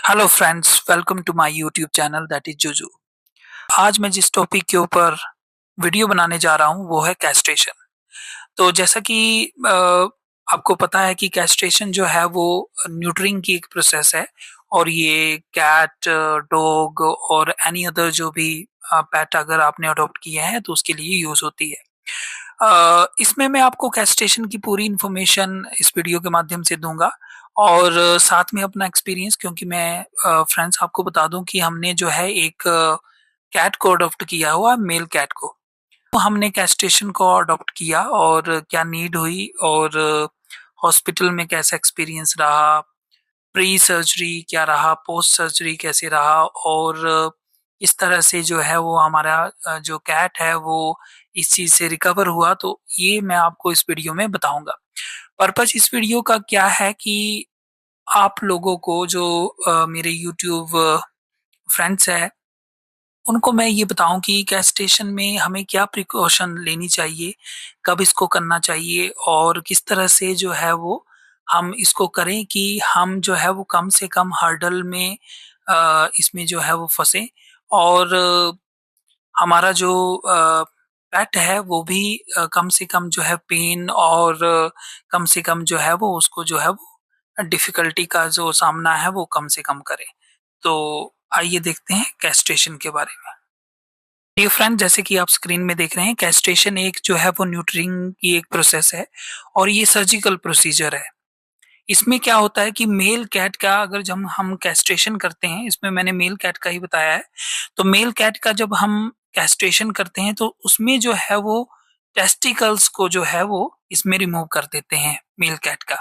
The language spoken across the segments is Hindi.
Hello friends, welcome to my YouTube channel that is Juju. आज मैं जिस टॉपिक के ऊपर वीडियो बनाने जा रहा हूँ वो है कैस्ट्रेशन। तो जैसा कि आपको पता है कि कैस्ट्रेशन जो है वो न्यूटरिंग की एक प्रोसेस है और ये कैट, डॉग और एनी अदर जो भी पेट अगर आपने अडॉप्ट किए हैं तो उसके लिए यूज होती है। इसमें मैं आपको कैस्ट्रेशन की पूरी इन्फॉर्मेशन इस वीडियो के माध्यम से दूंगा और साथ में अपना एक्सपीरियंस, क्योंकि मैं फ्रेंड्स आपको बता दूं कि हमने जो है एक कैट को अडॉप्ट किया हुआ, मेल कैट को। तो हमने कैस्ट्रेशन को अडॉप्ट किया और क्या नीड हुई और हॉस्पिटल में कैसा एक्सपीरियंस रहा, प्री सर्जरी क्या रहा, पोस्ट सर्जरी कैसे रहा और इस तरह से जो है वो हमारा जो कैट है वो इस चीज़ से रिकवर हुआ, तो ये मैं आपको इस वीडियो में बताऊंगा। पर्पस इस वीडियो का क्या है कि आप लोगों को जो मेरे यूट्यूब फ्रेंड्स हैं उनको मैं ये बताऊं कि कैस्ट्रेशन में हमें क्या प्रिकॉशन लेनी चाहिए, कब इसको करना चाहिए और किस तरह से जो है वो हम इसको करें कि हम जो है वो कम से कम हर्डल में इसमें जो है वो फंसे और हमारा जो पेट है वो भी कम से कम जो है पेन और कम से कम जो है वो उसको जो है वो डिफिकल्टी का जो सामना है वो कम से कम करे। तो आइए देखते हैं कैस्ट्रेशन के बारे में। डियर फ्रेंड, जैसे कि आप स्क्रीन में देख रहे हैं, कैस्ट्रेशन एक जो है वो न्यूट्रिंग की एक प्रोसेस है और ये सर्जिकल प्रोसीजर है। इसमें क्या होता है कि मेल कैट का अगर जब हम कैस्ट्रेशन करते हैं, इसमें मैंने मेल कैट का ही बताया है, तो मेल कैट का जब हम कैस्ट्रेशन करते हैं तो उसमें जो है वो टेस्टिकल्स को जो है वो इसमें रिमूव कर देते हैं मेल कैट का।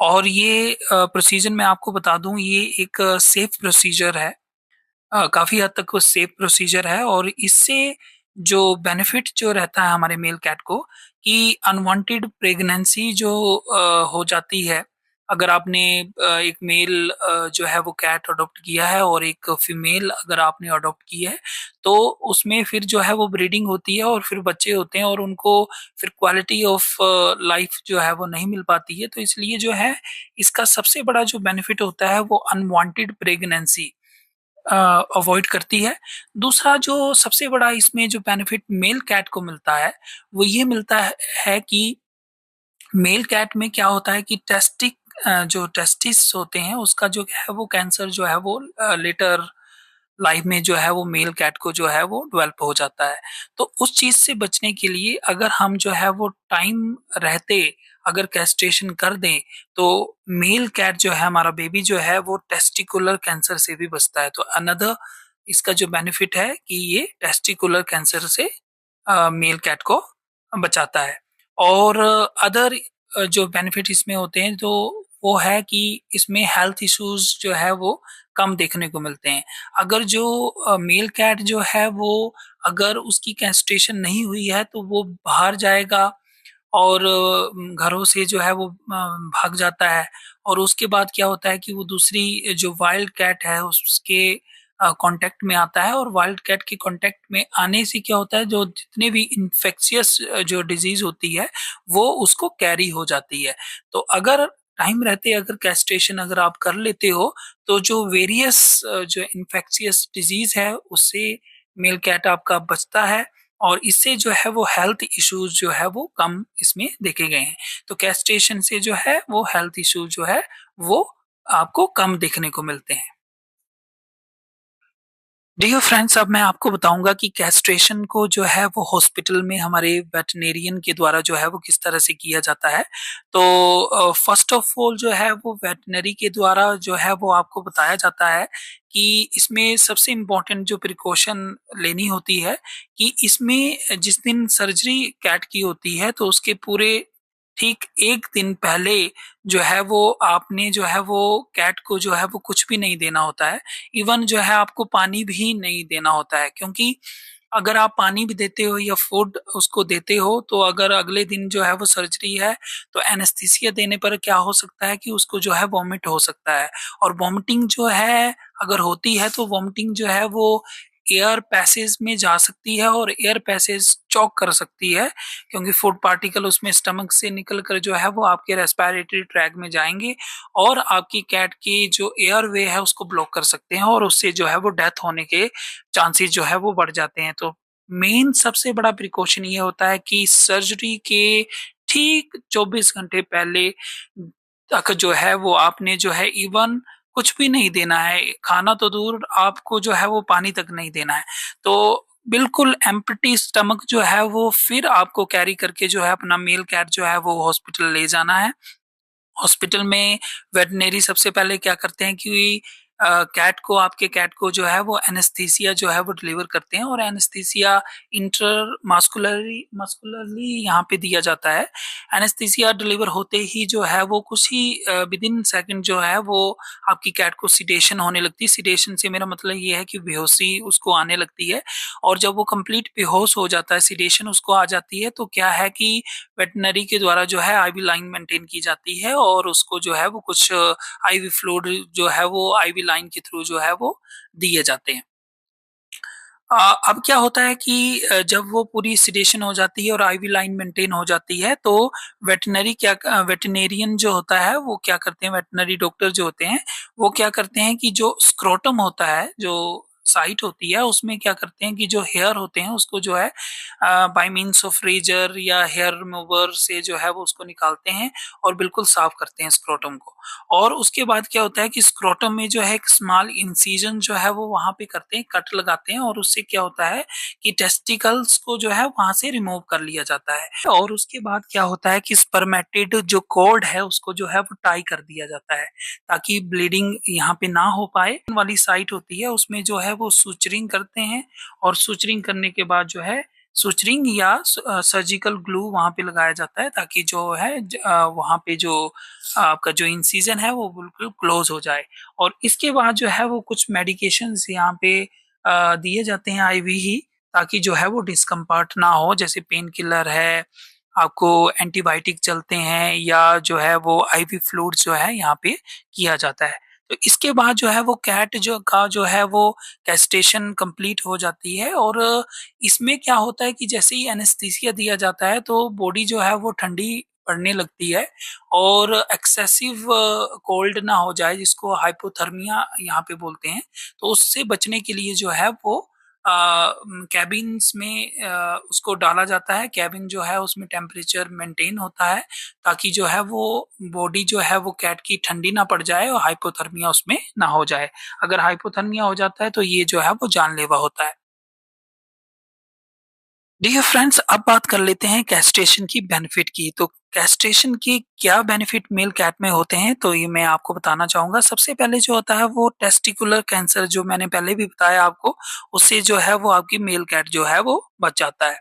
और ये प्रोसीजर मैं आपको बता दूं, ये एक सेफ प्रोसीजर है। काफ़ी हद तक वो सेफ प्रोसीजर है और इससे जो बेनिफिट जो रहता है हमारे मेल कैट को कि अनवांटेड प्रेगनेंसी जो हो जाती है, अगर आपने एक मेल जो है वो कैट अडॉप्ट किया है और एक फीमेल अगर आपने अडॉप्ट की है, तो उसमें फिर जो है वो ब्रीडिंग होती है और फिर बच्चे होते हैं और उनको फिर क्वालिटी ऑफ लाइफ जो है वो नहीं मिल पाती है। तो इसलिए जो है इसका सबसे बड़ा जो बेनिफिट होता है वो अनवांटेड प्रेगनेंसी अवॉइड करती है। दूसरा जो सबसे बड़ा इसमें जो बेनिफिट मेल कैट को मिलता है, वो ये मिलता है कि मेल कैट में क्या होता है कि जो टेस्टिस होते हैं उसका जो है वो कैंसर जो है वो लेटर लाइफ में जो है वो मेल कैट को जो है वो डेवलप हो जाता है। तो उस चीज़ से बचने के लिए अगर हम जो है वो टाइम रहते अगर कैस्ट्रेशन कर दें, तो मेल कैट जो है हमारा बेबी जो है वो टेस्टिकुलर कैंसर से भी बचता है। तो अनदर इसका जो बेनिफिट है कि ये टेस्टिकुलर कैंसर से मेल कैट को बचाता है। और अदर जो बेनिफिट इसमें होते हैं तो वो है कि इसमें हेल्थ इश्यूज जो है वो कम देखने को मिलते हैं। अगर जो मेल कैट जो है वो अगर उसकी कैस्ट्रेशन नहीं हुई है तो वो बाहर जाएगा और घरों से जो है वो भाग जाता है और उसके बाद क्या होता है कि वो दूसरी जो वाइल्ड कैट है उसके कांटेक्ट में आता है और वाइल्ड कैट के कांटेक्ट में आने से क्या होता है, जो जितने भी इन्फेक्शियस जो डिजीज होती है वो उसको कैरी हो जाती है। तो अगर टाइम रहते अगर कैस्ट्रेशन अगर आप कर लेते हो तो जो वेरियस जो इन्फेक्शियस डिजीज है उससे मेल कैट आपका बचता है और इससे जो है वो हेल्थ इश्यूज जो है वो कम इसमें देखे गए हैं। तो कैस्ट्रेशन से जो है वो हेल्थ इश्यूज जो है वो आपको कम देखने को मिलते हैं। डियर फ्रेंड्स, अब मैं आपको बताऊंगा कि कैस्ट्रेशन को जो है वो हॉस्पिटल में हमारे वेटनेरियन के द्वारा जो है वो किस तरह से किया जाता है। तो फर्स्ट ऑफ ऑल जो है वो वेटनरी के द्वारा जो है वो आपको बताया जाता है कि इसमें सबसे इम्पोर्टेंट जो प्रिकॉशन लेनी होती है कि इसमें जिस दिन सर्जरी कैट की होती है तो उसके पूरे ठीक 1 दिन पहले जो है वो आपने जो है वो कैट को जो है वो कुछ भी नहीं देना होता है। इवन जो है आपको पानी भी नहीं देना होता है, क्योंकि अगर आप पानी भी देते हो या फूड उसको देते हो तो अगर अगले दिन जो है वो सर्जरी है तो एनेस्थीसिया देने पर क्या हो सकता है कि उसको जो है वॉमिट हो सकता है। और वॉमिटिंग जो है अगर होती है तो वॉमिटिंग जो है वो एयर पैसेज में जा सकती है और एयर पैसेज चौक कर सकती है, क्योंकि फूड पार्टिकल उसमें स्टमक से निकल कर जो है वो आपके रेस्पिरेटरी ट्रैक में जाएंगे और आपकी कैट की जो एयर वे है उसको ब्लॉक कर सकते हैं और उससे जो है वो डेथ होने के चांसेस जो है वो बढ़ जाते हैं। तो मेन सबसे बड़ा प्रिकॉशन ये होता है कि सर्जरी के ठीक 24 घंटे पहले तक जो है वो आपने जो है इवन कुछ भी नहीं देना है, खाना तो दूर, आपको जो है वो पानी तक नहीं देना है। तो बिल्कुल एम्प्टी स्टमक जो है वो फिर आपको कैरी करके जो है अपना मेल कैट जो है वो हॉस्पिटल ले जाना है। हॉस्पिटल में वेटनरी सबसे पहले क्या करते हैं कि कैट को, आपके कैट को जो है वो एनेस्थीसिया जो है वो डिलीवर करते हैं और एनेस्थीसिया इंट्रामस्कुलरली मस्कुलरली यहाँ पे दिया जाता है। एनेस्थीसिया डिलीवर होते ही जो है वो कुछ ही विद इन सेकंड जो है वो आपकी कैट को सिडेशन होने लगती है। सिडेशन से मेरा मतलब ये है कि बेहोशी उसको आने लगती है और जब वो कंप्लीट बेहोश हो जाता है, सिडेशन उसको आ जाती है, तो क्या है कि वेटनरी के द्वारा जो है आईवी लाइन मेंटेन की जाती है और उसको जो है वो कुछ आईवी फ्लूइड जो है वो आईवी लाइन के थ्रू जो है वो दिए जाते हैं। अब क्या होता है कि जब वो पूरी सिडेशन हो जाती है और आईवी लाइन मेंटेन हो जाती है तो वेटरनेरियन जो होता है वो क्या करते हैं, वेटरनरी डॉक्टर जो होते हैं वो क्या करते हैं कि जो स्क्रोटम होता है, जो साइट होती है, उसमें क्या करते हैं कि जो हेयर होते हैं उसको जो है बाय मीन्स ऑफ रेजर या हेयर रिमूवर से जो है वो उसको निकालते हैं और बिल्कुल साफ करते हैं स्क्रोटम को। और उसके बाद क्या होता है कि स्क्रोटम में जो है एक स्मॉल इंसिजन जो है वो वहां पे करते हैं, कट लगाते हैं और उससे क्या होता है कि टेस्टिकल्स को जो है वहां से रिमूव कर लिया जाता है। और उसके बाद क्या होता है कि स्पर्मेटिड जो कॉर्ड है उसको जो है वो टाई कर दिया जाता है ताकि ब्लीडिंग यहाँ पे ना हो पाए। वाली साइट होती है उसमें जो है वो सुचरिंग करते हैं और सुचरिंग करने के बाद जो है सुचरिंग या सर्जिकल ग्लू वहां पे लगाया जाता है ताकि जो है वहां पे जो आपका जो इंसिजन है वो बिल्कुल क्लोज हो जाए। और इसके बाद जो है वो कुछ मेडिकेशंस यहाँ पे दिए जाते हैं आईवी ही, ताकि जो है वो डिस्कम्फर्ट ना हो, जैसे पेन किलर है, आपको एंटीबायोटिक चलते हैं या जो है वो आईवी फ्लूइड जो है यहाँ पे किया जाता है। तो इसके बाद जो है वो कैट जो है वो कैस्ट्रेशन कंप्लीट हो जाती है और इसमें क्या होता है कि जैसे ही एनेस्थीसिया दिया जाता है तो बॉडी जो है वो ठंडी पड़ने लगती है और एक्सेसिव कोल्ड ना हो जाए, जिसको हाइपोथर्मिया यहाँ पे बोलते हैं। तो उससे बचने के लिए जो है वो कैबिन्स में उसको डाला जाता है। कैबिन जो है उसमें टेम्परेचर मेंटेन होता है ताकि जो है वो बॉडी जो है वो कैट की ठंडी ना पड़ जाए और हाइपोथर्मिया उसमें ना हो जाए। अगर हाइपोथर्मिया हो जाता है तो ये जो है वो जानलेवा होता है। डियर फ्रेंड्स, अब बात कर लेते हैं कैस्ट्रेशन की बेनिफिट की। तो कैस्ट्रेशन के क्या बेनिफिट मेल कैट में होते हैं, तो ये मैं आपको बताना चाहूँगा। सबसे पहले जो होता है वो टेस्टिकुलर कैंसर, जो मैंने पहले भी बताया आपको, उससे जो है वो आपकी मेल कैट जो है वो बच जाता है।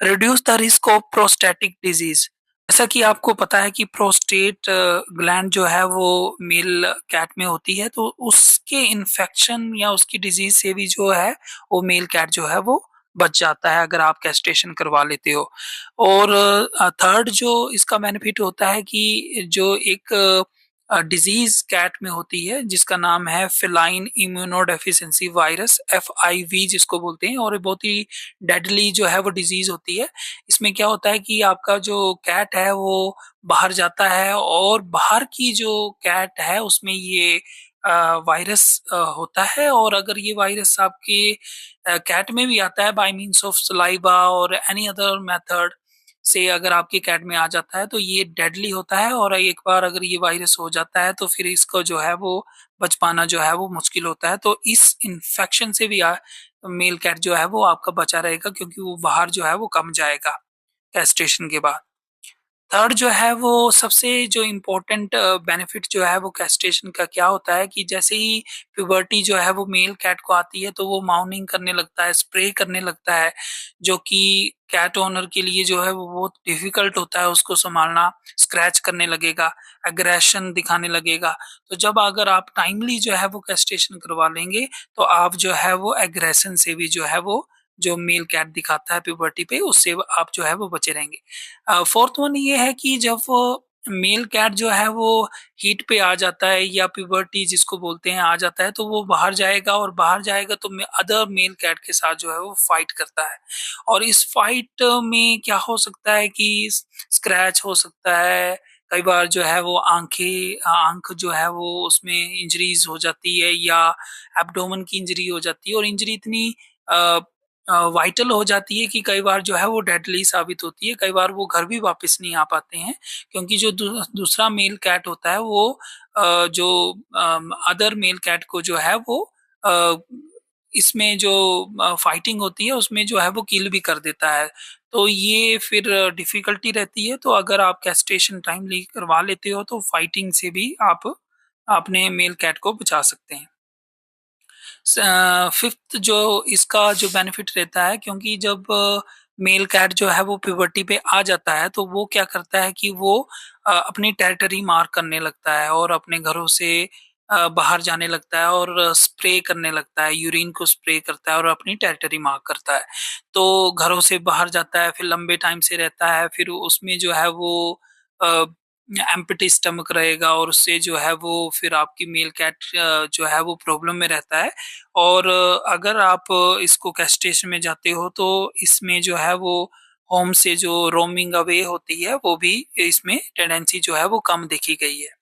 Reduce the risk of prostatic disease. जैसा कि आपको पता है कि प्रोस्टेट ग्लैंड जो है वो मेल कैट में होती है, तो उसके इन्फेक्शन या उसकी डिजीज से भी जो है वो मेल कैट जो है वो बच जाता है अगर आप कैस्ट्रेशन करवा लेते हो। और थर्ड जो इसका बेनिफिट होता है कि जो एक डिजीज कैट में होती है जिसका नाम है फेलाइन इम्यूनोडेफिशिएंसी वायरस, FIV जिसको बोलते हैं, और ये बहुत ही डेडली जो है वो डिजीज होती है। इसमें क्या होता है कि आपका जो कैट है वो बाहर जाता है और बाहर की जो कैट है उसमें ये वायरस होता है, और अगर ये वायरस आपके कैट में भी आता है बाय मीन्स ऑफ सलाइवा और एनी अदर मेथड से, अगर आपके कैट में आ जाता है तो ये डेडली होता है, और एक बार अगर ये वायरस हो जाता है तो फिर इसको जो है वो बच पाना जो है वो मुश्किल होता है। तो इस इन्फेक्शन से भी मेल कैट जो है वो आपका बचा रहेगा, क्योंकि वो बाहर जो है वो कम जाएगा कैस्ट्रेशन के बाद। थर्ड जो है वो सबसे जो इम्पोर्टेंट बेनिफिट जो है वो कैस्ट्रेशन का क्या होता है कि जैसे ही प्यूबर्टी जो है वो मेल कैट को आती है तो वो माउनिंग करने लगता है, स्प्रे करने लगता है, जो कि कैट ओनर के लिए जो है वो बहुत डिफिकल्ट होता है उसको संभालना। स्क्रैच करने लगेगा, एग्रेशन दिखाने लगेगा। तो जब अगर आप टाइमली जो है वो कैस्ट्रेशन करवा लेंगे तो आप जो है वो एग्रेशन से भी जो है वो जो मेल कैट दिखाता है प्यूबर्टी पे, उससे आप जो है वो बचे रहेंगे। फोर्थ वन ये है कि जब मेल कैट जो है वो हीट पे आ जाता है या प्यूबर्टी जिसको बोलते हैं आ जाता है, तो वो बाहर जाएगा और बाहर जाएगा तो अदर मेल कैट के साथ जो है वो फाइट करता है। और इस फाइट में क्या हो सकता है कि स्क्रैच हो सकता है, कई बार जो है वो आँख जो है वो उसमें इंजरीज़ हो जाती है या एब्डोमेन की इंजरी हो जाती है, और इंजरी इतनी अ वाइटल हो जाती है कि कई बार जो है वो डेडली साबित होती है, कई बार वो घर भी वापस नहीं आ पाते हैं, क्योंकि जो दूसरा मेल कैट होता है वो जो अदर मेल कैट को जो है वो अ, इसमें जो फाइटिंग होती है उसमें जो है वो किल भी कर देता है। तो ये फिर डिफ़िकल्टी रहती है, तो अगर आप कैस्ट्रेशन टाइमली करवा लेते हो तो फाइटिंग से भी आप अपने मेल कैट को बचा सकते हैं। फिफ्थ जो इसका जो बेनिफिट रहता है, क्योंकि जब मेल कैट जो है वो प्यूबर्टी पे आ जाता है तो वो क्या करता है कि वो अपनी टेरिटरी मार्क करने लगता है और अपने घरों से बाहर जाने लगता है और स्प्रे करने लगता है, यूरिन को स्प्रे करता है और अपनी टेरिटरी मार्क करता है। तो घरों से बाहर जाता है, फिर लंबे टाइम से रहता है, फिर उसमें जो है वो अ, एम्प्टी स्टमक रहेगा और उससे जो है वो फिर आपकी मेल कैट जो है वो प्रॉब्लम में रहता है। और अगर आप इसको कैस्ट्रेशन में जाते हो तो इसमें जो है वो होम से जो रोमिंग अवे होती है वो भी इसमें टेंडेंसी जो है वो कम देखी गई है।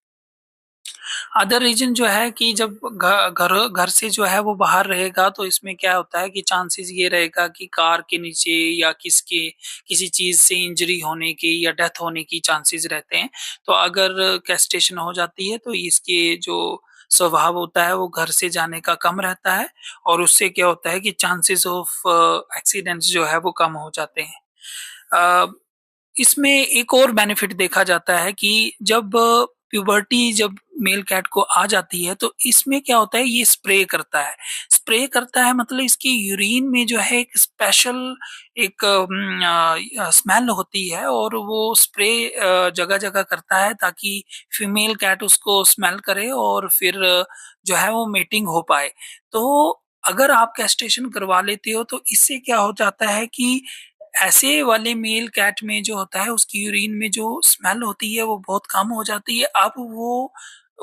अदर रीज़न जो है कि जब घर घर से जो है वो बाहर रहेगा तो इसमें क्या होता है कि चांसेस ये रहेगा कि कार के नीचे या किसी चीज़ से इंजरी होने की या डेथ होने की चांसेस रहते हैं। तो अगर कैस्ट्रेशन हो जाती है तो इसके जो स्वभाव होता है वो घर से जाने का कम रहता है, और उससे क्या होता है कि चांसेस ऑफ एक्सीडेंट्स जो है वो कम हो जाते हैं। अ, इसमें एक और बेनिफिट देखा जाता है कि जब प्यूबर्टी जब मेल कैट को आ जाती है तो इसमें क्या होता है, ये स्प्रे करता है। स्प्रे करता है मतलब इसकी यूरिन में जो है एक स्पेशल एक स्मेल होती है और वो स्प्रे जगह-जगह करता है ताकि फीमेल कैट उसको स्मेल करे और फिर जो है वो मेटिंग हो पाए। तो अगर आप कैस्ट्रेशन करवा लेते हो तो इससे क्या हो जाता है कि ऐसे वाले मेल कैट में जो होता है उसकी यूरिन में जो स्मेल होती है वो बहुत कम हो जाती है। अब वो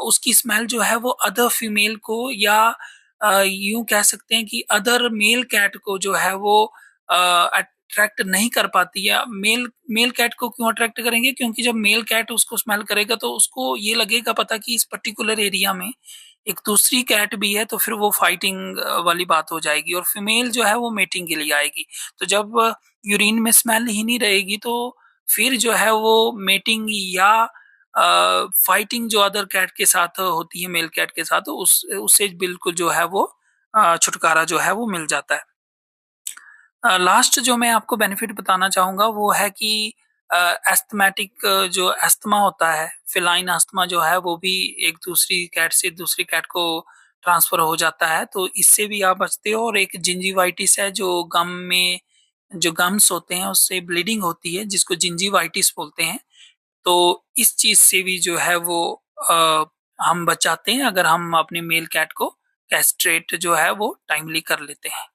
उसकी स्मेल जो है वो अदर फीमेल को या यूँ कह सकते हैं कि अदर मेल कैट को जो है वो अट्रैक्ट नहीं कर पाती है। मेल मेल कैट को क्यों अट्रैक्ट करेंगे? क्योंकि जब मेल कैट उसको स्मेल करेगा तो उसको ये लगेगा पता कि इस पर्टिकुलर एरिया में एक दूसरी कैट भी है, तो फिर वो फाइटिंग वाली बात हो जाएगी और फीमेल जो है वो मेटिंग के लिए आएगी। तो जब यूरिन में स्मेल ही नहीं रहेगी तो फिर जो है वो मेटिंग या फाइटिंग जो अदर कैट के साथ होती है मेल कैट के साथ उससे बिल्कुल जो है वो छुटकारा जो है वो मिल जाता है। लास्ट जो मैं आपको बेनिफिट बताना चाहूँगा वो है कि एस्थमेटिक जो अस्थमा होता है, फेलाइन अस्थमा जो है वो भी एक दूसरी कैट से दूसरी कैट को ट्रांसफ़र हो जाता है, तो इससे भी आप बचते हो। और एक जिंजीवाइटिस है जो गम में जो गम्स होते हैं उससे ब्लीडिंग होती है जिसको जिंजीवाइटिस बोलते हैं। तो इस चीज़ से भी जो है वो अ, हम बचाते हैं अगर हम अपने मेल कैट को कैस्ट्रेट जो है वो टाइमली कर लेते हैं।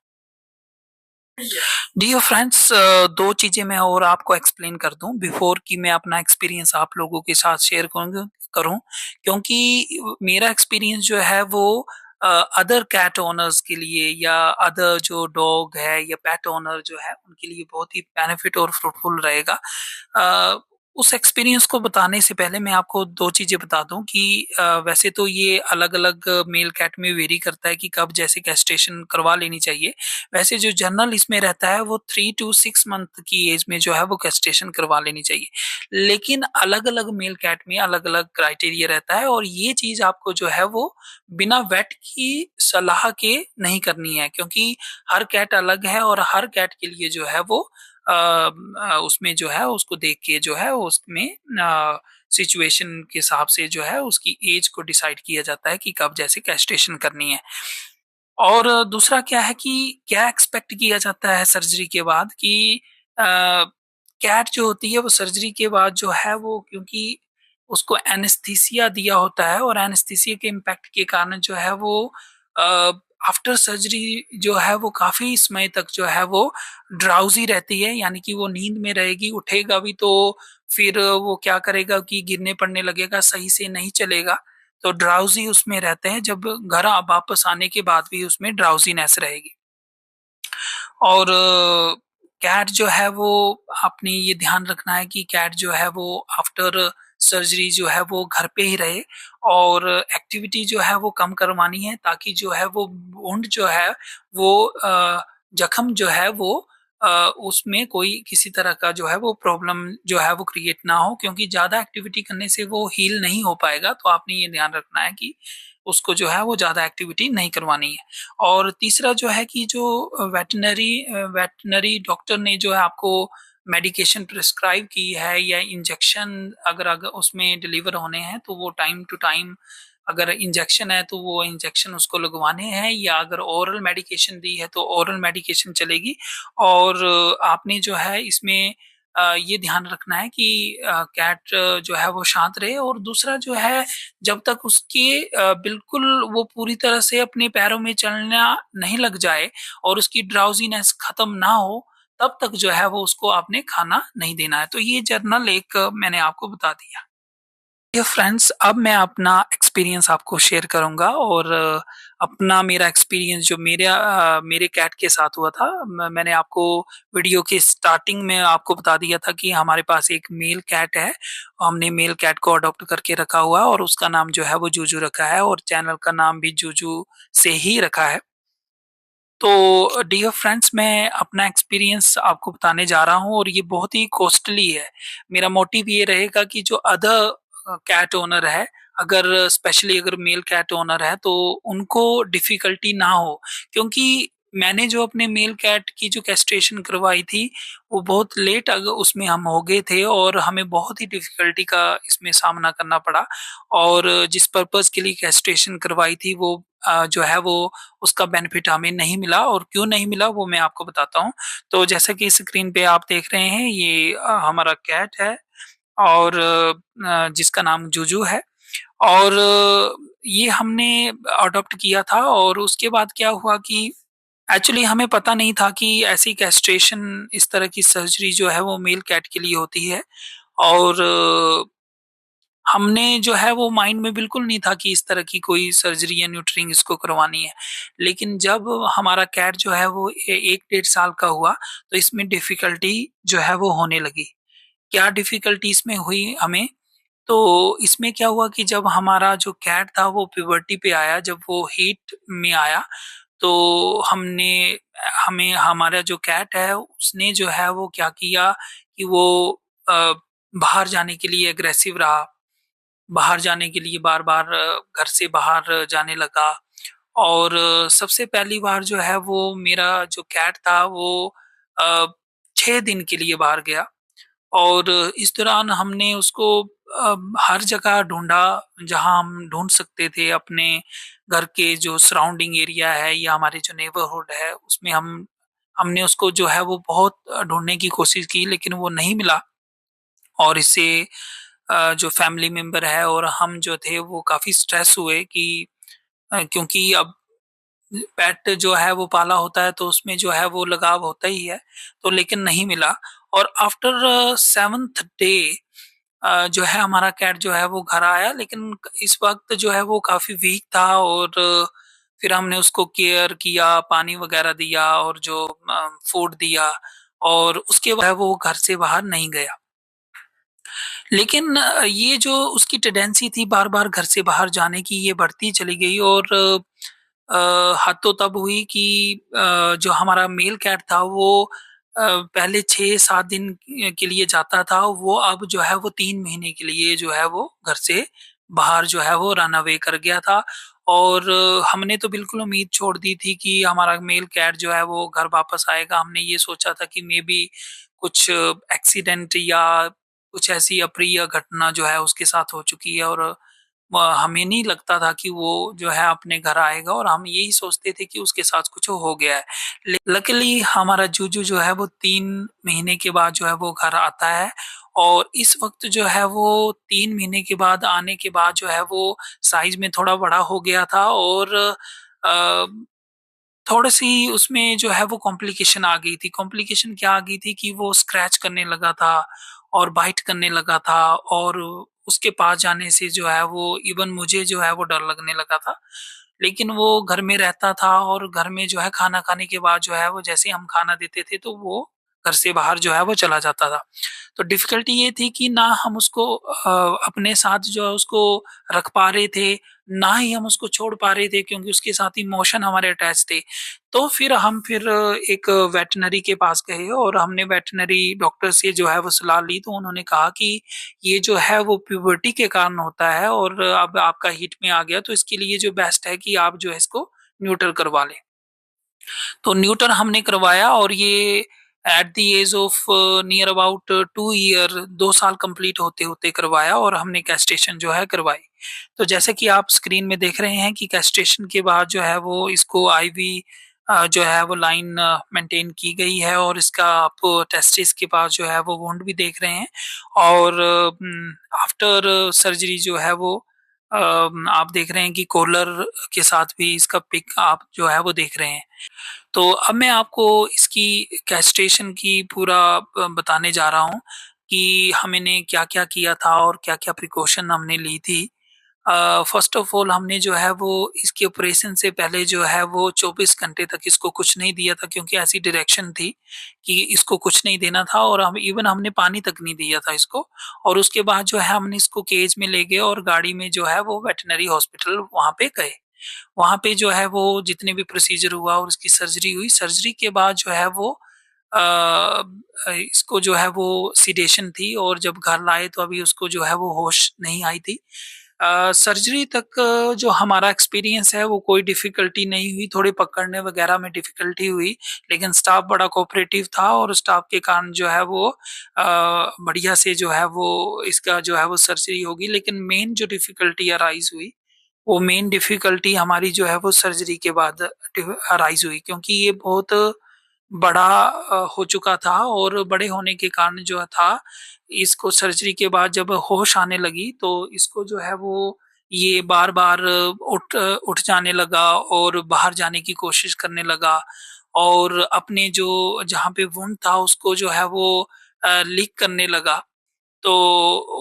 डियर फ्रेंड्स, 2 चीज़ें मैं और आपको एक्सप्लेन कर दूँ बिफ़ोर कि मैं अपना एक्सपीरियंस आप लोगों के साथ शेयर करूँ, क्योंकि मेरा एक्सपीरियंस जो है वो अदर कैट ओनर्स के लिए या अदर जो डॉग है या पेट ओनर जो है उनके लिए बहुत ही बेनिफिट और फ्रूटफुल रहेगा। अ, उस एक्सपीरियंस को बताने से पहले मैं आपको 2 चीज़ें बता दूँ कि वैसे तो ये अलग-अलग मेल कैट में वेरी करता है कि कब जैसे कैस्ट्रेशन करवा लेनी चाहिए। वैसे जो जनरल इसमें रहता है वो 3 टू 6 मंथ की एज में जो है वो कैस्ट्रेशन करवा लेनी चाहिए। लेकिन अलग-अलग मेल कैट में अलग-अलग क्राइटेरिया रहता है और ये चीज़ आपको जो है वो बिना वेट की सलाह के नहीं करनी है, क्योंकि हर कैट अलग है और हर कैट के लिए जो है वो उसमें जो है उसको देख के जो है उसमें सिचुएशन के हिसाब से जो है उसकी एज को डिसाइड किया जाता है कि कब जैसे कैस्ट्रेशन करनी है। और दूसरा क्या है कि क्या एक्सपेक्ट किया जाता है सर्जरी के बाद कि अ, कैट जो होती है वो सर्जरी के बाद जो है वो, क्योंकि उसको एनेस्थीसिया दिया होता है और एनेस्थीसिया के इम्पैक्ट के कारण जो है वो अ, आफ्टर सर्जरी जो है वो काफ़ी समय तक जो है वो ड्राउज़ी रहती है, यानी कि वो नींद में रहेगी, उठेगा भी तो फिर वो क्या करेगा कि गिरने पड़ने लगेगा, सही से नहीं चलेगा, तो ड्राउज़ी उसमें रहते हैं, जब घर वापस आने के बाद भी उसमें ड्राउज़ीनेस रहेगी। और कैट जो है वो आपने ये ध्यान रखना है कि कैट जो है वो आफ्टर सर्जरी जो है वो घर पे ही रहे, और एक्टिविटी जो है वो कम करवानी है, ताकि जो है वो वुंड जो है वो जख्म जो है वो उसमें कोई किसी तरह का जो है वो प्रॉब्लम जो है वो क्रिएट ना हो, क्योंकि ज़्यादा एक्टिविटी करने से वो हील नहीं हो पाएगा। तो आपने ये ध्यान रखना है कि उसको जो है वो ज़्यादा एक्टिविटी नहीं करवानी है। और तीसरा जो है कि जो वेटनरी डॉक्टर ने जो है आपको मेडिकेशन प्रिस्क्राइब की है, या इंजेक्शन अगर उसमें डिलीवर होने हैं, तो वो टाइम टू टाइम, अगर इंजेक्शन है तो वो इंजेक्शन उसको लगवाने हैं, या अगर ओरल मेडिकेशन दी है तो ओरल मेडिकेशन चलेगी। और आपने जो है इसमें ये ध्यान रखना है कि कैट जो है वो शांत रहे। और दूसरा जो है, जब तक उसके बिल्कुल वो पूरी तरह से अपने पैरों में चलना नहीं लग जाए और उसकी ड्राउजीनेस खत्म ना हो, तब तक जो है वो उसको आपने खाना नहीं देना है। तो ये जर्नल एक मैंने आपको बता दिया। डियर फ्रेंड्स, अब मैं अपना एक्सपीरियंस आपको शेयर करूँगा, और अपना मेरा एक्सपीरियंस जो मेरे कैट के साथ हुआ था। मैंने आपको वीडियो के स्टार्टिंग में आपको बता दिया था कि हमारे पास एक मेल कैट है। हमने मेल कैट को अडॉप्ट करके रखा हुआ है, और उसका नाम जो है वो जूजू रखा है, और चैनल का नाम भी जूजू से ही रखा है। तो डियर फ्रेंड्स, मैं अपना एक्सपीरियंस आपको बताने जा रहा हूँ, और ये बहुत ही कॉस्टली है। मेरा मोटिव ये रहेगा कि जो अदर कैट ओनर है, अगर स्पेशली अगर मेल कैट ओनर है, तो उनको डिफ़िकल्टी ना हो। क्योंकि मैंने जो अपने मेल कैट की जो कैस्ट्रेशन करवाई थी, वो बहुत लेट उसमें हम हो गए थे, और हमें बहुत ही डिफ़िकल्टी का इसमें सामना करना पड़ा। और जिस पर्पज़ के लिए कैस्ट्रेशन करवाई थी, वो जो है वो उसका बेनिफिट हमें नहीं मिला। और क्यों नहीं मिला वो मैं आपको बताता हूँ। तो जैसा कि स्क्रीन पे आप देख रहे हैं, ये हमारा कैट है, और जिसका नाम जूजू है। और ये हमने अडॉप्ट किया था, और उसके बाद क्या हुआ कि एक्चुअली हमें पता नहीं था कि ऐसी कैस्ट्रेशन, इस तरह की सर्जरी जो है वो मेल कैट के लिए होती है। और हमने जो है वो माइंड में बिल्कुल नहीं था कि इस तरह की कोई सर्जरी या न्यूट्रिंग इसको करवानी है। लेकिन जब हमारा कैट जो है वो 1 डेढ़ साल का हुआ, तो इसमें डिफ़िकल्टी जो है वो होने लगी। क्या डिफ़िकल्टी इसमें हुई हमें? तो इसमें क्या हुआ कि जब हमारा जो कैट था वो प्यूबर्टी पे आया, जब वो हीट में आया, तो हमें हमारा जो कैट है उसने जो है वो क्या किया कि वो अ, बाहर जाने के लिए एग्रेसिव रहा। बाहर जाने के लिए बार-बार घर से बाहर जाने लगा। और सबसे पहली बार जो है वो मेरा जो कैट था वो अ, 6 दिन के लिए बाहर गया। और इस दौरान हमने उसको हर जगह ढूँढा, जहाँ हम ढूँढ सकते थे। अपने घर के जो सराउंडिंग एरिया है, या हमारे जो नेबरहुड है, उसमें हमने उसको जो है वो बहुत ढूँढने की कोशिश की, लेकिन वो नहीं मिला। और इससे जो फैमिली मेंबर है और हम जो थे वो काफ़ी स्ट्रेस हुए कि क्योंकि अब पेट जो है वो पाला होता है, तो उसमें जो है वो लगाव होता ही है। तो लेकिन नहीं मिला। और आफ्टर 7th डे जो है हमारा कैट जो है वो घर आया, लेकिन इस वक़्त जो है वो काफ़ी वीक था। और फिर हमने उसको केयर किया, पानी वग़ैरह दिया, और जो फूड दिया, और उसके बाद वो घर से बाहर नहीं गया। लेकिन ये जो उसकी टेंडेंसी थी बार-बार घर से बाहर जाने की, ये बढ़ती चली गई। और हद तो तब हुई कि जो हमारा मेल कैट था वो पहले 6-7 दिन के लिए जाता था, वो अब जो है वो 3 महीने के लिए जो है वो घर से बाहर जो है वो रन अवे कर गया था। और हमने तो बिल्कुल उम्मीद छोड़ दी थी कि हमारा मेल कैट जो है वो घर वापस आएगा। हमने ये सोचा था कि मेबी कुछ एक्सीडेंट या कुछ ऐसी अप्रिय घटना जो है उसके साथ हो चुकी है, और हमें नहीं लगता था कि वो जो है अपने घर आएगा, और हम यही सोचते थे कि उसके साथ कुछ हो गया है। लकीली हमारा जूजू जो है वो 3 महीने के बाद जो है वो घर आता है। और इस वक़्त जो है वो 3 महीने के बाद आने के बाद जो है वो साइज़ में थोड़ा बड़ा हो गया था। और अ, थोड़ी-सी उसमें जो है वो कॉम्प्लिकेशन आ गई थी। कॉम्प्लिकेशन क्या आ गई थी कि वो स्क्रैच करने लगा था, और बाइट करने लगा था और उसके पास जाने से जो है वो इवन मुझे जो है वो डर लगने लगा था। लेकिन वो घर में रहता था और घर में जो है खाना खाने के बाद जो है वो जैसे ही हम खाना देते थे तो वो घर से बाहर जो है वो चला जाता था। तो डिफ़िकल्टी ये थी कि ना हम उसको अपने साथ जो है उसको रख पा रहे थे, ना ही हम उसको छोड़ पा रहे थे क्योंकि उसके साथ इमोशन हमारे अटैच थे। तो फिर एक वेटरनरी के पास गए और हमने वेटरनरी डॉक्टर से जो है वो सलाह ली, तो उन्होंने कहा कि ये जो है वो प्यूबर्टी के कारण होता है और अब आपका हीट में आ गया, तो इसके लिए जो बेस्ट है कि आप जो है इसको न्यूटर करवा लें। तो न्यूटन हमने करवाया और ये at the age of near about 2 year 2 साल कंप्लीट होते-होते करवाया और हमने कैस्ट्रेशन जो है करवाई। तो जैसे कि आप स्क्रीन में देख रहे हैं कि कैस्ट्रेशन के बाद जो है वो इसको आईवी जो है वो लाइन मेंटेन की गई है और इसका आप टेस्टिस के पास जो है वो वुंड भी देख रहे हैं और आफ्टर सर्जरी जो है वो आप देख रहे हैं कि कॉलर के साथ भी इसका पिक आप जो है वो देख रहे हैं। तो अब मैं आपको इसकी कैस्ट्रेशन की पूरा बताने जा रहा हूँ कि हमने क्या-क्या किया था और क्या-क्या प्रिकॉशन हमने ली थी। फर्स्ट ऑफ ऑल हमने जो है वो इसके ऑपरेशन से पहले जो है वो 24 घंटे तक इसको कुछ नहीं दिया था क्योंकि ऐसी डायरेक्शन थी कि इसको कुछ नहीं देना था और हम इवन हमने पानी तक नहीं दिया था इसको। और उसके बाद जो है हमने इसको केज में ले गए और गाड़ी में जो है वो वेटरनरी हॉस्पिटल वहाँ पे गए। वहाँ पे जो है वो जितने भी प्रोसीजर हुआ और उसकी सर्जरी हुई, सर्जरी के बाद जो है वो इसको जो है वो सिडेशन थी और जब घर लाए तो अभी उसको जो है वो होश नहीं आई थी। सर्जरी तक जो हमारा एक्सपीरियंस है वो कोई डिफ़िकल्टी नहीं हुई, थोड़ी पकड़ने वगैरह में डिफ़िकल्टी हुई, लेकिन स्टाफ बड़ा कोऑपरेटिव था और स्टाफ के कारण जो है वो बढ़िया से जो है वो इसका जो है वो सर्जरी होगी। लेकिन मेन जो डिफ़िकल्टी अराइज़ हुई वो मेन डिफ़िकल्टी हमारी जो है वो सर्जरी के बाद अराइज़ हुई क्योंकि ये बहुत बड़ा हो चुका था और बड़े होने के कारण जो था, इसको सर्जरी के बाद जब होश आने लगी तो इसको जो है वो ये बार-बार उठ जाने लगा और बाहर जाने की कोशिश करने लगा और अपने जो जहाँ पे वुंड था उसको जो है वो लीक करने लगा। तो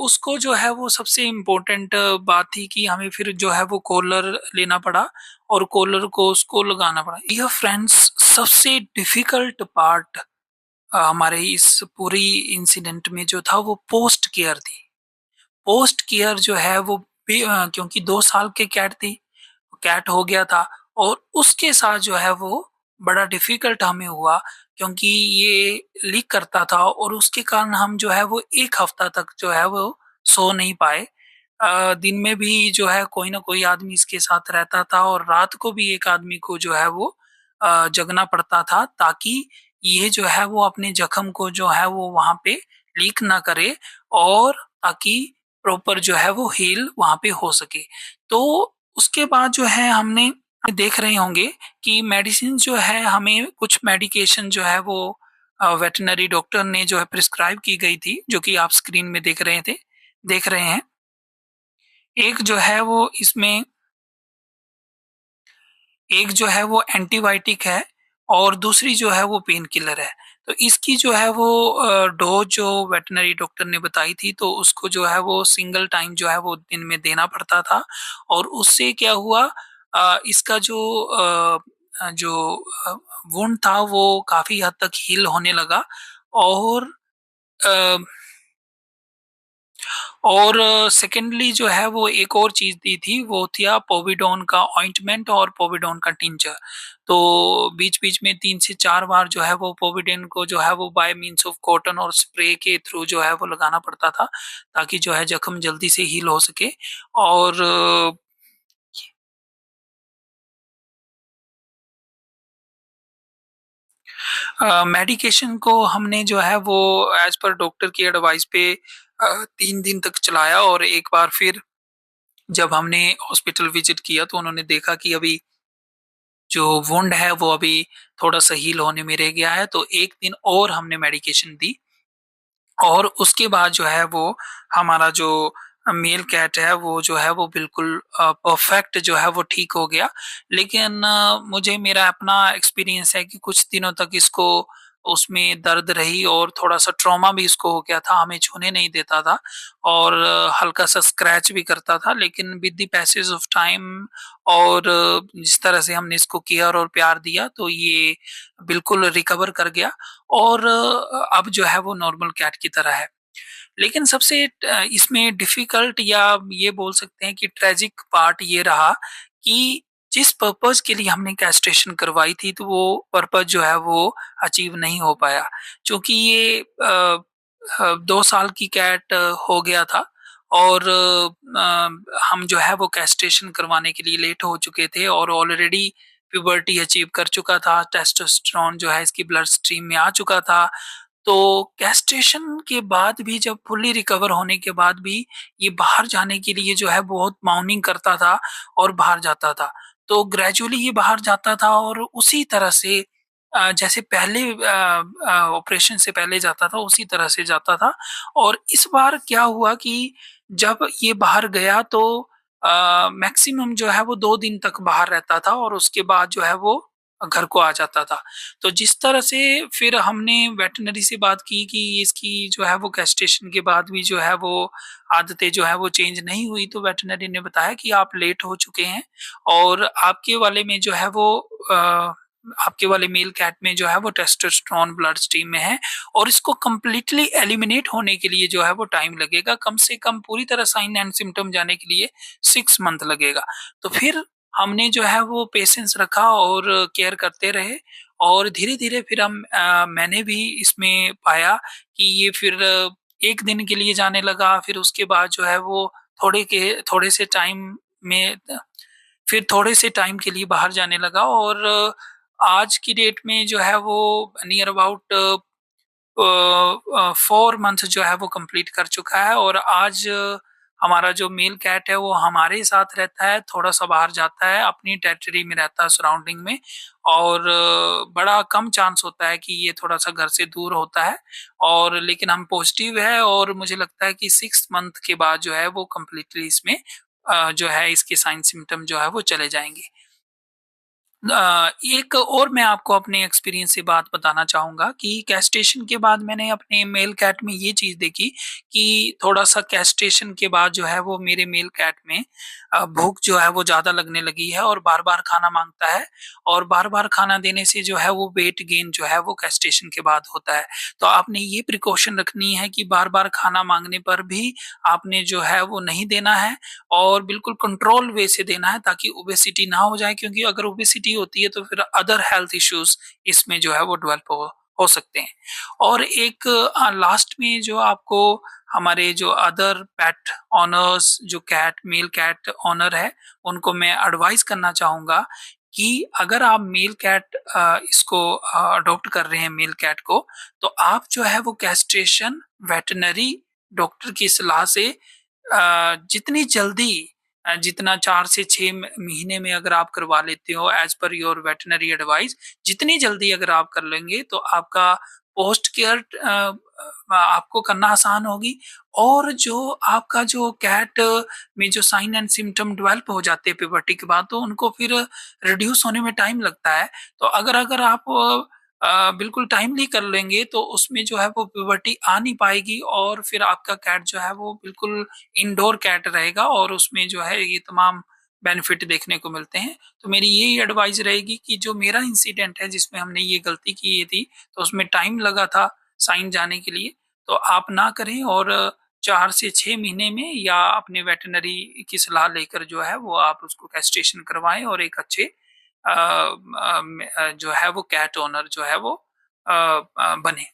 उसको जो है वो सबसे इम्पोर्टेंट बात थी कि हमें फिर जो है वो कॉलर लेना पड़ा और कॉलर को उसको लगाना पड़ा। यह फ्रेंड्स सबसे डिफ़िकल्ट पार्ट हमारे इस पूरी इंसिडेंट में जो था वो पोस्ट केयर थी। पोस्ट केयर जो है वो क्योंकि 2 साल की कैट थी, कैट हो गया था और उसके साथ जो है वो बड़ा डिफ़िकल्ट हमें हुआ क्योंकि ये लीक करता था और उसके कारण हम जो है वो 1 हफ्ता तक जो है वो सो नहीं पाए। दिन में भी जो है कोई न कोई आदमी इसके साथ रहता था और रात को भी एक आदमी को जो है वो जगना पड़ता था ताकि ये जो है वो अपने ज़ख्म को जो है वो वहाँ पे लीक ना करे और ताकि प्रॉपर जो है वो हील वहाँ पे हो सके। तो उसके बाद जो है हमने देख रहे होंगे कि मेडिसिन जो है हमें कुछ मेडिकेशन जो है वो वेटरनरी डॉक्टर ने जो है प्रिस्क्राइब की गई थी, जो कि आप स्क्रीन में देख रहे हैं। एक जो है वो इसमें एक जो है वो एंटीबायोटिक है और दूसरी जो है वो पेन किलर है। तो इसकी जो है वो डोज़ जो वेटरनरी डॉक्टर ने बताई थी तो उसको जो है वो सिंगल टाइम जो है वो दिन में देना पड़ता था और उससे क्या हुआ इसका जो वुंड था वो काफ़ी हद तक हील होने लगा और अ और सेकेंडली जो है वो एक और चीज़ दी थी, वो था पोविडोन का ऑइंटमेंट और पोविडोन का टिंचर। तो बीच-बीच में 3 से 4 बार जो है वो पोविडेन को जो है वो बाय मीन्स ऑफ कॉटन और स्प्रे के थ्रू जो है वो लगाना पड़ता था, ताकि जो है ज़ख्म जल्दी से हील हो सके और मेडिकेशन को हमने जो है वो एज़ पर डॉक्टर की एडवाइस पे 3 दिन तक चलाया और एक बार फिर जब हमने हॉस्पिटल विज़िट किया तो उन्होंने देखा कि अभी जो वुंड है वो अभी थोड़ा-सा हील होने में रह गया है, तो 1 दिन और हमने मेडिकेशन दी और उसके बाद जो है वो हमारा जो मेल कैट है वो जो है वो बिल्कुल परफेक्ट जो है वो ठीक हो गया। लेकिन मुझे मेरा अपना एक्सपीरियंस है कि कुछ दिनों तक इसको उसमें दर्द रही और थोड़ा-सा ट्रॉमा भी इसको हो गया था, हमें छूने नहीं देता था और हल्का-सा स्क्रैच भी करता था। लेकिन with the passage of time और जिस तरह से हमने इसको केयर और प्यार दिया, तो ये बिल्कुल रिकवर कर गया और अब जो है वो नॉर्मल कैट की तरह है। लेकिन सबसे इसमें डिफ़िकल्ट या ये बोल सकते हैं कि ट्रेजिक पार्ट ये रहा कि जिस पर्पज़ के लिए हमने कैस्ट्रेशन करवाई थी, तो वो पर्पज़ जो है वो अचीव नहीं हो पाया। चूँकि ये 2 साल की कैट हो गया था और हम जो है वो कैस्ट्रेशन करवाने के लिए लेट हो चुके थे और ऑलरेडी प्यूबर्टी अचीव कर चुका था, टेस्टोस्टेरोन जो है इसकी ब्लड स्ट्रीम में आ चुका था। तो कैस्ट्रेशन के बाद भी जब फुल्ली रिकवर होने के बाद भी ये बाहर जाने के लिए जो है बहुत माउनिंग करता था और बाहर जाता था। तो ग्रेजुअली ये बाहर जाता था और उसी तरह से जैसे पहले ऑपरेशन से पहले जाता था उसी तरह से जाता था। और इस बार क्या हुआ कि जब ये बाहर गया तो मैक्सिमम जो है वो 2 दिन तक बाहर रहता था और उसके बाद जो है वो घर को आ जाता था। तो जिस तरह से फिर हमने वेटरनरी से बात की कि इसकी जो है वो कैस्ट्रेशन के बाद भी जो है वो आदतें जो है वो चेंज नहीं हुई, तो वेटरनरी ने बताया कि आप लेट हो चुके हैं और आपके वाले में जो है वो आपके वाले मेल कैट में जो है वो टेस्टोस्टेरोन ब्लड स्ट्रीम में है और इसको कंप्लीटली एलिमिनेट होने के लिए जो है वो टाइम लगेगा, कम से कम पूरी तरह साइन एंड सिम्टम जाने के लिए 6 मंथ लगेगा। तो फिर हमने जो है वो पेशेंस रखा और केयर करते रहे और धीरे-धीरे फिर मैंने भी इसमें पाया कि ये फिर 1 दिन के लिए जाने लगा, फिर उसके बाद जो है वो थोड़े से टाइम में फिर थोड़े से टाइम के लिए बाहर जाने लगा और आज की डेट में जो है वो नियर अबाउट 4 मंथ जो है वो कंप्लीट कर चुका है और आज हमारा जो मेल कैट है वो हमारे साथ रहता है, थोड़ा-सा बाहर जाता है, अपनी टेरिटरी में रहता है सराउंडिंग में और बड़ा कम चांस होता है कि ये थोड़ा-सा घर से दूर होता है और लेकिन हम पॉजिटिव है और मुझे लगता है कि 6 मंथ के बाद जो है वो कंप्लीटली इसमें जो है इसके साइन सिम्पटम जो है वो चले जाएँगे। एक और मैं आपको अपने एक्सपीरियंस से बात बताना चाहूँगा कि कैस्ट्रेशन के बाद मैंने अपने मेल कैट में ये चीज़ देखी कि थोड़ा-सा कैस्ट्रेशन के बाद जो है वो मेरे मेल कैट में भूख जो है वो ज़्यादा लगने लगी है और बार-बार खाना माँगता है और बार-बार खाना देने से जो है वो वेट गेन जो है वो कैस्ट्रेशन के बाद होता है। तो आपने ये प्रिकॉशन रखनी है कि बार-बार खाना माँगने पर भी आपने जो है वो नहीं देना है और बिल्कुल कंट्रोल वे से देना है ताकि ओबेसिटी ना हो जाए, क्योंकि अगर ओबेसिटी होती है तो फिर अदर हेल्थ इश्यूज इसमें जो है वो डेवलप हो सकते हैं। और एक लास्ट में जो आपको हमारे जो अदर पेट ऑनर्स जो कैट मेल कैट ऑनर है उनको मैं एडवाइस करना चाहूंगा कि अगर आप मेल कैट इसको अडॉप्ट कर रहे हैं मेल कैट को, तो आप जो है वो कैस्ट्रेशन वेटरनरी डॉक्टर की सलाह से जितनी जल्दी जितना 4 से 6 महीने में अगर आप करवा लेते हो as per your veterinary advice, जितनी जल्दी अगर आप कर लेंगे तो आपका पोस्ट केयर आपको करना आसान होगी और जो आपका जो कैट में जो साइन एंड सिम्पटम डेवलप हो जाते हैं प्यूबर्टी के बाद, तो उनको फिर रिड्यूस होने में टाइम लगता है। तो अगर आप बिल्कुल टाइमली कर लेंगे तो उसमें जो है वो प्यूबर्टी आ नहीं पाएगी और फिर आपका कैट जो है वो बिल्कुल इंडोर कैट रहेगा और उसमें जो है ये तमाम बेनिफिट देखने को मिलते हैं। तो मेरी यही एडवाइस रहेगी कि जो मेरा इंसिडेंट है जिसमें हमने ये गलती की थी, तो उसमें टाइम लगा था साइन जाने के लिए, तो आप ना करें और 4 से 6 महीने में या अपने वेटरनरी की सलाह लेकर जो है वो आप उसको कैस्ट्रेशन करवाएँ और एक अच्छे जो है वो कैट ओनर जो है वो बने।